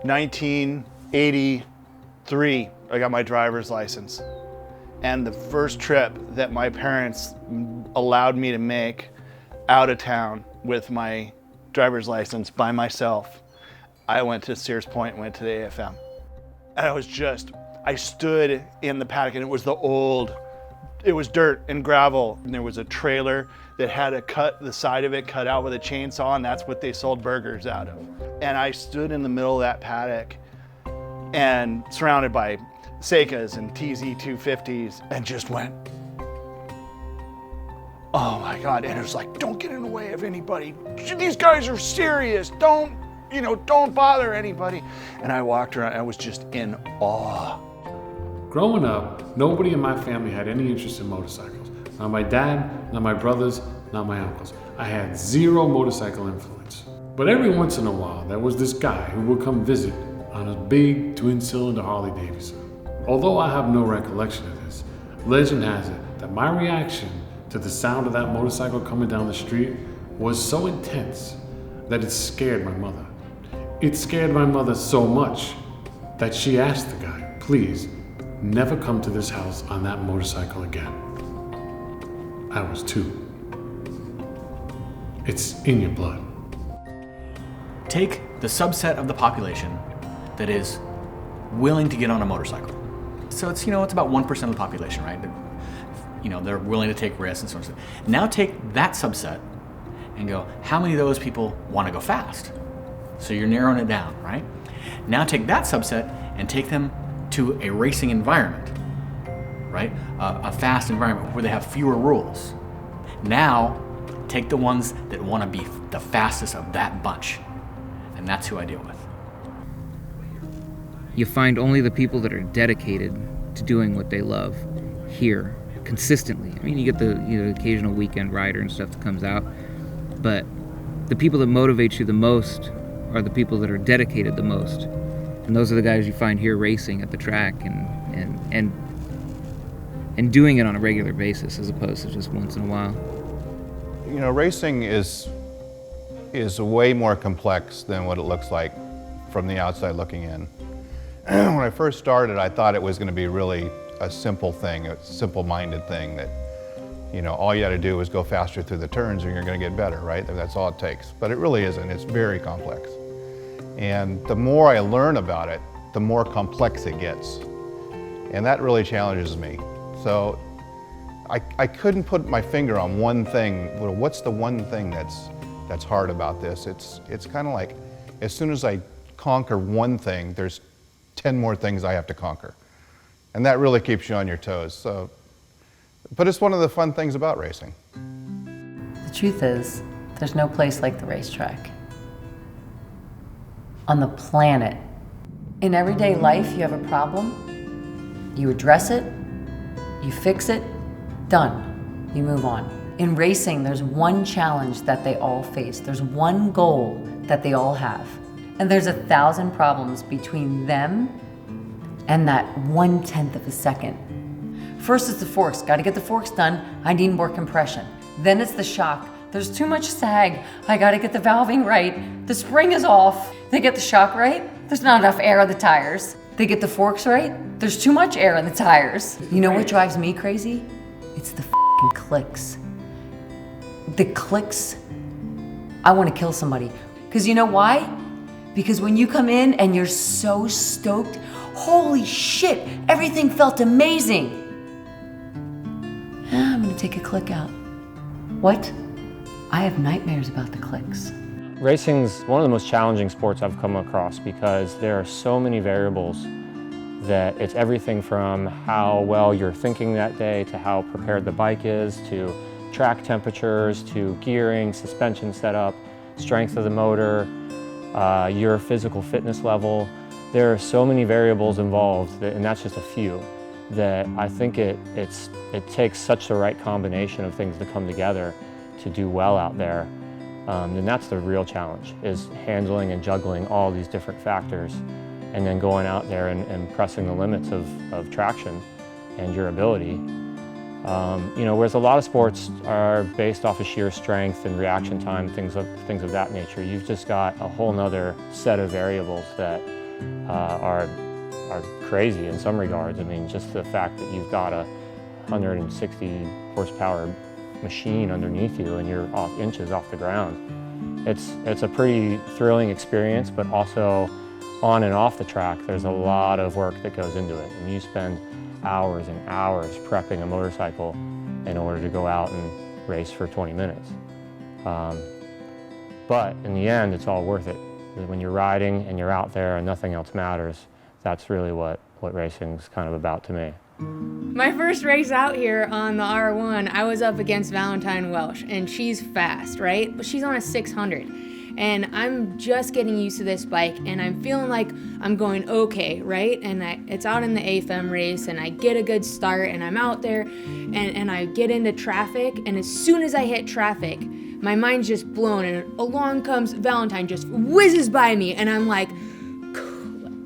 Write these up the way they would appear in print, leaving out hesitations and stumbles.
1983, I got my driver's license. And the first trip that my parents allowed me to make out of town with my driver's license by myself, I went to Sears Point, went to the AFM. And I stood in the paddock, and it was it was dirt and gravel, and there was a trailer that had the side of it cut out with a chainsaw, and that's what they sold burgers out of. And I stood in the middle of that paddock and surrounded by Seicas and TZ250s and just went, oh my God. And it was like, don't get in the way of anybody. These guys are serious. Don't bother anybody. And I walked around, I was just in awe. Growing up, nobody in my family had any interest in motorcycles. Not my dad, not my brothers, not my uncles. I had zero motorcycle influence. But every once in a while, there was this guy who would come visit on a big twin-cylinder Harley Davidson. Although I have no recollection of this, legend has it that my reaction to the sound of that motorcycle coming down the street was so intense that it scared my mother. It scared my mother so much that she asked the guy, please, never come to this house on that motorcycle again. I was 2. It's in your blood. Take the subset of the population that is willing to get on a motorcycle. So it's about 1% of the population, right? They're willing to take risks and so on. Now take that subset and go, how many of those people want to go fast? So you're narrowing it down, right? Now take that subset and take them to a racing environment, right? A fast environment where they have fewer rules. Now take the ones that want to be the fastest of that bunch. And that's who I deal with. You find only the people that are dedicated to doing what they love here consistently. I mean, you get the occasional weekend rider and stuff that comes out, but the people that motivate you the most are the people that are dedicated the most. And those are the guys you find here racing at the track and doing it on a regular basis as opposed to just once in a while. Racing is way more complex than what it looks like from the outside looking in. When I first started, I thought it was going to be really a simple thing, a simple-minded thing that, all you got to do is go faster through the turns and you're going to get better, right? That's all it takes. But it really isn't. It's very complex. And the more I learn about it, the more complex it gets. And that really challenges me. So I couldn't put my finger on one thing. Well, what's the one thing that's hard about this? It's kind of like, as soon as I conquer one thing, there's 10 more things I have to conquer. And that really keeps you on your toes. But it's one of the fun things about racing. The truth is, there's no place like the racetrack. On the planet. In everyday life, you have a problem, you address it, you fix it, done. You move on. In racing, there's one challenge that they all face. There's one goal that they all have. And there's 1,000 problems between them and that 1/10 of a second. First it's the forks. Got to get the forks done. I need more compression. Then it's the shock. There's too much sag. I got to get the valving right. The spring is off. They get the shock right. There's not enough air in the tires. They get the forks right. There's too much air in the tires. You know what drives me crazy? It's the f***ing clicks. The clicks. I want to kill somebody. Because you know why? Because when you come in and you're so stoked, holy shit, everything felt amazing. I'm gonna take a click out. What? I have nightmares about the clicks. Racing's one of the most challenging sports I've come across because there are so many variables that it's everything from how well you're thinking that day to how prepared the bike is, to track temperatures, to gearing, suspension setup, strength of the motor, your physical fitness level. There are so many variables involved, and that's just a few, that I think it takes such the right combination of things to come together to do well out there. And that's the real challenge, is handling and juggling all these different factors and then going out there and pressing the limits of traction and durability. Whereas a lot of sports are based off of sheer strength and reaction time, things of that nature. You've just got a whole nother set of variables that are crazy in some regards. I mean, just the fact that you've got a 160 horsepower machine underneath you and you're inches off the ground. It's a pretty thrilling experience, but also on and off the track, there's a lot of work that goes into it. And you spend hours and hours prepping a motorcycle in order to go out and race for 20 minutes. But in the end, it's all worth it. When you're riding and you're out there and nothing else matters, that's really what racing's kind of about to me. My first race out here on the R1, I was up against Valentine Walsh, and she's fast, right? But she's on a 600. And I'm just getting used to this bike, and I'm feeling like I'm going okay, right? And it's out in the AFM race, and I get a good start, and I'm out there, and I get into traffic, and as soon as I hit traffic, my mind's just blown, and along comes Valentine, just whizzes by me, and I'm like,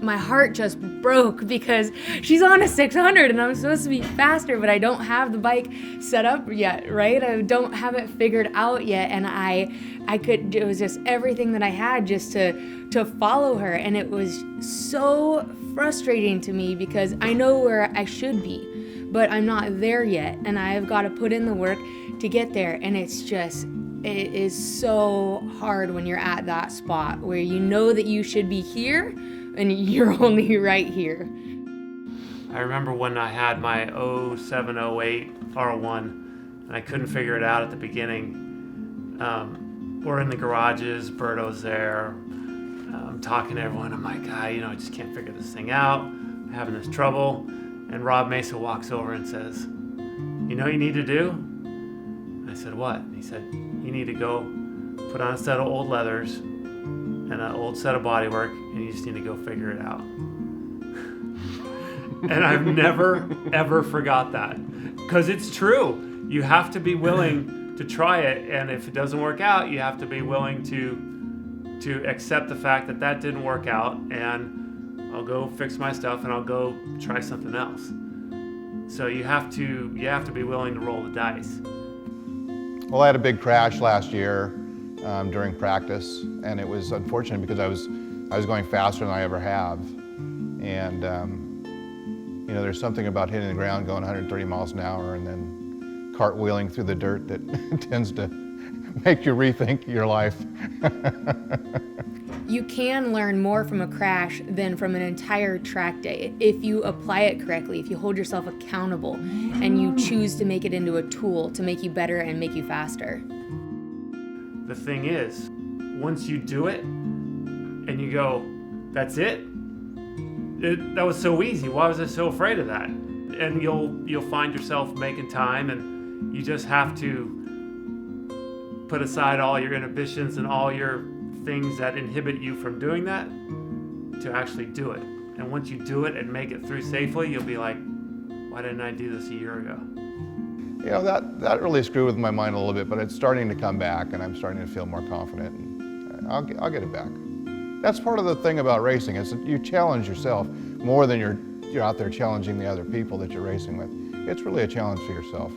my heart just broke because she's on a 600 and I'm supposed to be faster, but I don't have the bike set up yet, right? I don't have it figured out yet, and it was just everything that I had just to follow her, and it was so frustrating to me because I know where I should be, but I'm not there yet, and I've got to put in the work to get there, and it is so hard when you're at that spot where you know that you should be here and you're only right here. I remember when I had my 0708 R1 and I couldn't figure it out at the beginning. We're in the garages, Berto's there, I'm talking to everyone, I'm like, I just can't figure this thing out, I'm having this trouble. And Rob Mesa walks over and says, you know what you need to do? I said, what? He said, you need to go put on a set of old leathers and an old set of bodywork, and you just need to go figure it out. And I've never, ever forgot that. Because it's true. You have to be willing to try it, and if it doesn't work out, you have to be willing to accept the fact that that didn't work out, and I'll go fix my stuff and I'll go try something else. So you have to be willing to roll the dice. Well, I had a big crash last year during practice, and it was unfortunate because I was going faster than I ever have. And there's something about hitting the ground going 130 miles an hour and then cartwheeling through the dirt that tends to make you rethink your life. You can learn more from a crash than from an entire track day if you apply it correctly, if you hold yourself accountable and you choose to make it into a tool to make you better and make you faster. The thing is, once you do it and you go, that's it? That was so easy. Why was I so afraid of that? And you'll find yourself making time, and you just have to put aside all your inhibitions and all your things that inhibit you from doing that to actually do it. And once you do it and make it through safely, you'll be like, why didn't I do this a year ago? That really screwed with my mind a little bit, but it's starting to come back, and I'm starting to feel more confident, and I'll get it back. That's part of the thing about racing, is that you challenge yourself more than you're out there challenging the other people that you're racing with. It's really a challenge for yourself.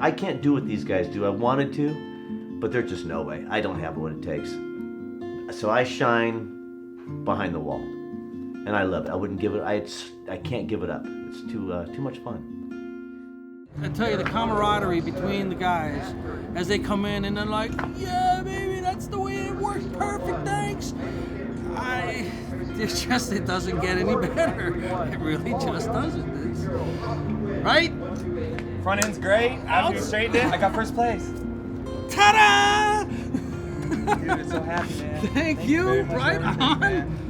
I can't do what these guys do. I wanted to, but there's just no way. I don't have what it takes. So I shine behind the wall, and I love it. I wouldn't give it. I can't give it up. It's too much fun. I tell you, the camaraderie between the guys as they come in and they're like, yeah, baby, that's the way it works. Perfect, thanks. It doesn't get any better. It really just doesn't. Right? Front end's great. After you straightened it, I got first place. Ta-da! Dude, I'm so happy, man. Thank you. Right on.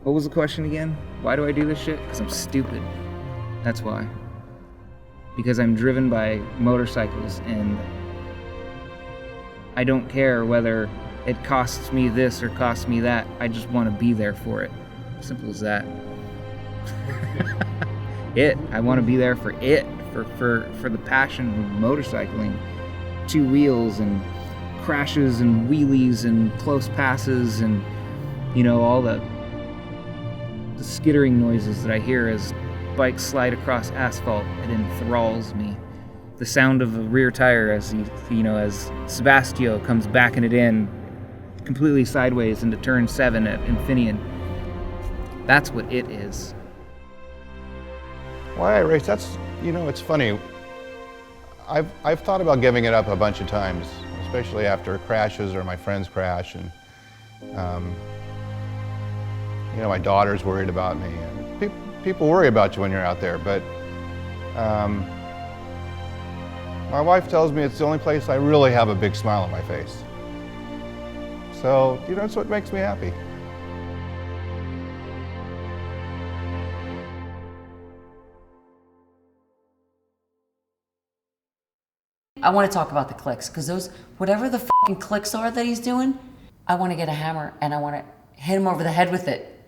What was the question again? Why do I do this shit? Because I'm stupid. That's why. Because I'm driven by motorcycles, and I don't care whether it costs me this or costs me that. I just want to be there for it. Simple as that. I want to be there for it, for the passion of motorcycling. 2 wheels and crashes and wheelies and close passes and, all the skittering noises that I hear as bikes slide across asphalt. It enthralls me. the sound of a rear tire as as Sebastio comes backing it in completely sideways into turn 7 at Infineon. That's what it is. Why I race, that's, it's funny. I've thought about giving it up a bunch of times, especially after crashes or my friends crash, and my daughter's worried about me. And people worry about you when you're out there, but my wife tells me it's the only place I really have a big smile on my face. So, that's what makes me happy. I want to talk about the clicks, because whatever the fucking clicks are that he's doing, I want to get a hammer and I want to hit him over the head with it.